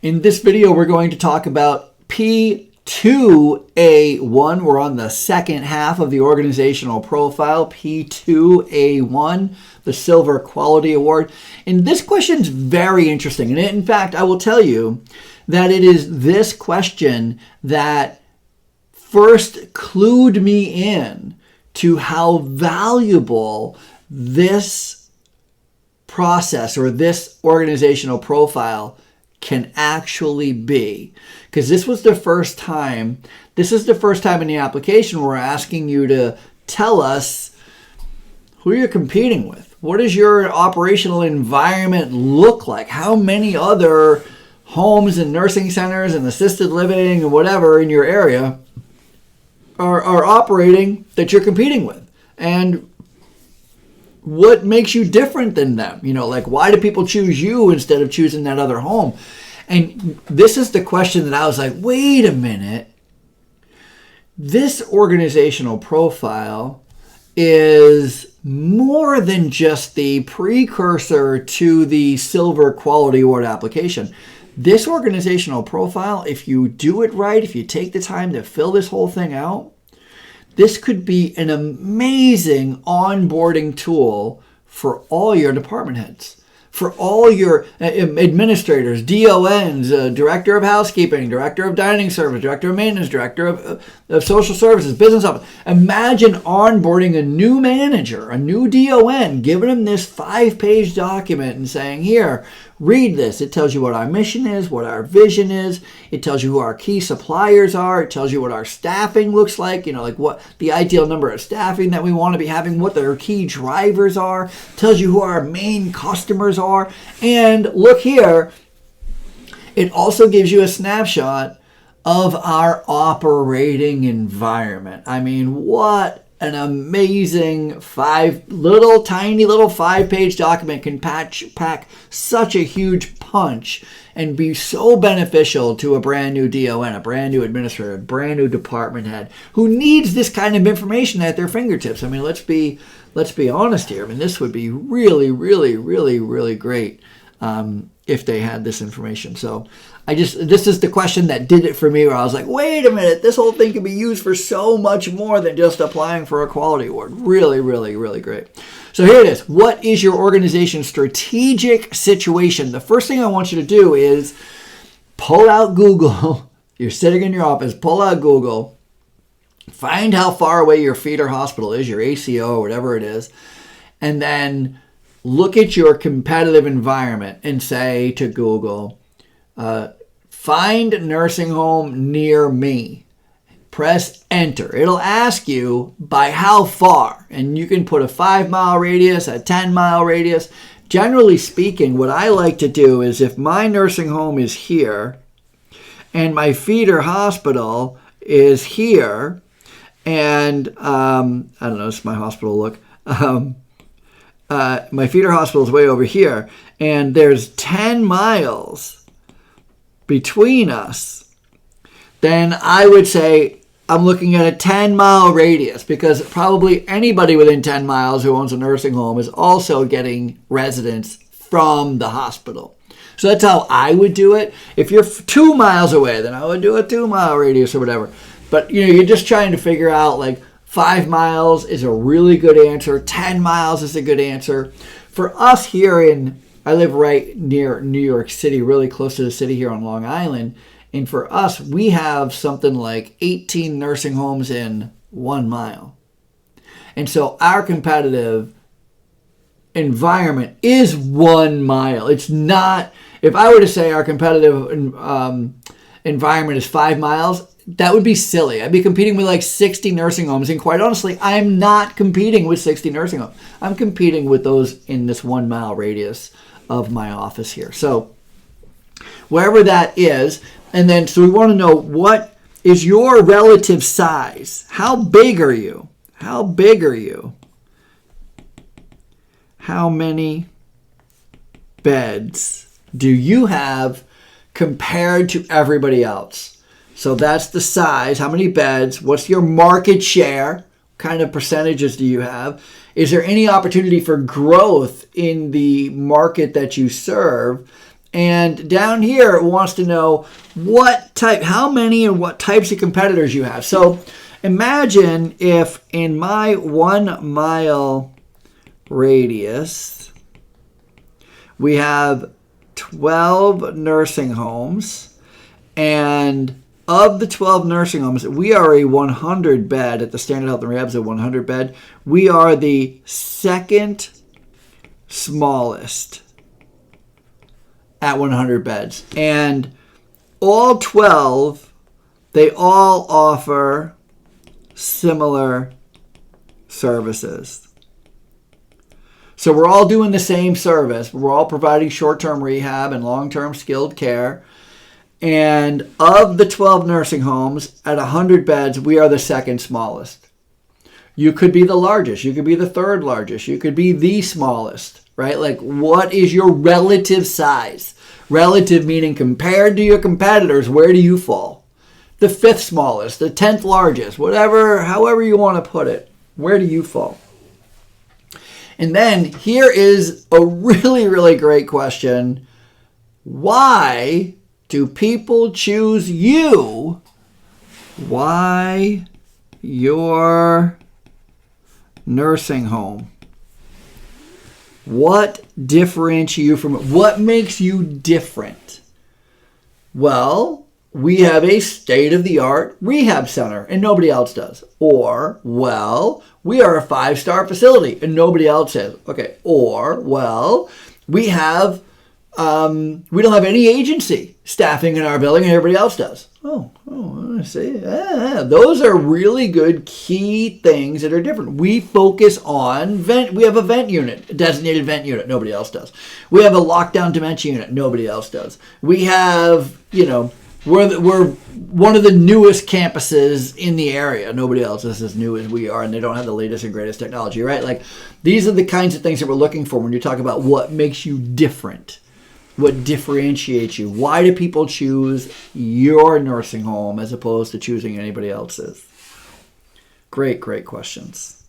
In this video, we're going to talk about P2A1. We're on the second half of the organizational profile, P2A1, the Silver Quality Award. And this question is very interesting. And in fact, I will tell you that it is this question that first clued me in to how valuable this process or this organizational profile can actually be. Because this is the first time in the application where we're asking you to tell us who you're competing with. What does your operational environment look like? How many other homes and nursing centers and assisted living and whatever in your area are operating that you're competing with? And what makes you different than them? Like, why do people choose you instead of choosing that other home? And this is the question that I was like, wait a minute. This organizational profile is more than just the precursor to the Silver Quality Award application. This organizational profile, if you do it right, if you take the time to fill this whole thing out, this could be an amazing onboarding tool for all your department heads, for all your administrators, DONs, director of housekeeping, director of dining service, director of maintenance, director of social services, business office. Imagine onboarding a new manager, a new DON, giving them this 5-page document and saying, here, read this. It tells you what our mission is, what our vision is. It tells you who our key suppliers are. It tells you what our staffing looks like, like what the ideal number of staffing that we want to be having, what their key drivers are. It tells you who our main customers are. And look here, it also gives you a snapshot of our operating environment. I mean, what an amazing tiny little 5-page document can pack such a huge punch and be so beneficial to a brand new DON, a brand new administrator, a brand new department head who needs this kind of information at their fingertips. I mean, let's be honest here. I mean, this would be really, really, really, really great if they had this information. So this is the question that did it for me, where I was like, wait a minute, this whole thing can be used for so much more than just applying for a quality award. Really, really, really great. So here it is. What is your organization's strategic situation? The first thing I want you to do is pull out Google. You're sitting in your office, pull out Google, find how far away your feeder hospital is, your AHCA or whatever it is, and then look at your competitive environment and say to Google, find nursing home near me. Press enter. It'll ask you by how far, and you can put a 5-mile radius, a 10-mile radius. Generally speaking, what I like to do is if my nursing home is here and my feeder hospital is here, and I don't know, this is my hospital look. My feeder hospital is way over here, and there's 10 miles between us, then I would say I'm looking at a 10-mile radius, because probably anybody within 10 miles who owns a nursing home is also getting residents from the hospital. So that's how I would do it. If you're 2 miles away, then I would do a 2-mile radius or whatever. But you're just trying to figure out, like, 5 miles is a really good answer. 10 miles is a good answer. For us here I live right near New York City, really close to the city here on Long Island. And for us, we have something like 18 nursing homes in 1 mile. And so our competitive environment is 1 mile. It's not, if I were to say our competitive environment is 5 miles, that would be silly. I'd be competing with like 60 nursing homes. And quite honestly, I'm not competing with 60 nursing homes. I'm competing with those in this 1 mile radius of my office here. So wherever that is, and then so we want to know, what is your relative size? How big are you? How big are you? How many beds do you have compared to everybody else? So that's the size. How many beds? What's your market share? What kind of percentages do you have? Is there any opportunity for growth in the market that you serve? And down here, it wants to know how many and what types of competitors you have. So imagine if in my 1 mile radius, we have 12 nursing homes, and of the 12 nursing homes, we are a 100 bed at the Standard Health and Rehab is a 100 bed. We are the second smallest at 100 beds. And all 12, they all offer similar services. So we're all doing the same service. We're all providing short-term rehab and long-term skilled care. And of the 12 nursing homes at 100 beds, we are the second smallest. You could be the largest. You could be the third largest. You could be the smallest, right? Like, what is your relative size? Relative meaning compared to your competitors, where do you fall? The 5th smallest, the 10th largest, however you want to put it. Where do you fall? And then here is a really, really great question. Why do people choose you? Why your nursing home? What differentiates you from it? What makes you different? Well, we have a state-of-the-art rehab center and nobody else does. Or, well, we are a 5-star facility and nobody else is. Okay. Or, well, we don't have any agency staffing in our building and everybody else does. Oh, I see. Those are really good key things that are different. We focus on vent. We have a vent unit, a designated vent unit. Nobody else does. We have a lockdown dementia unit. Nobody else does. We have, we're one of the newest campuses in the area. Nobody else is as new as we are, and they don't have the latest and greatest technology, right? Like, these are the kinds of things that we're looking for when you talk about what makes you different. What differentiates you? Why do people choose your nursing home as opposed to choosing anybody else's? Great questions.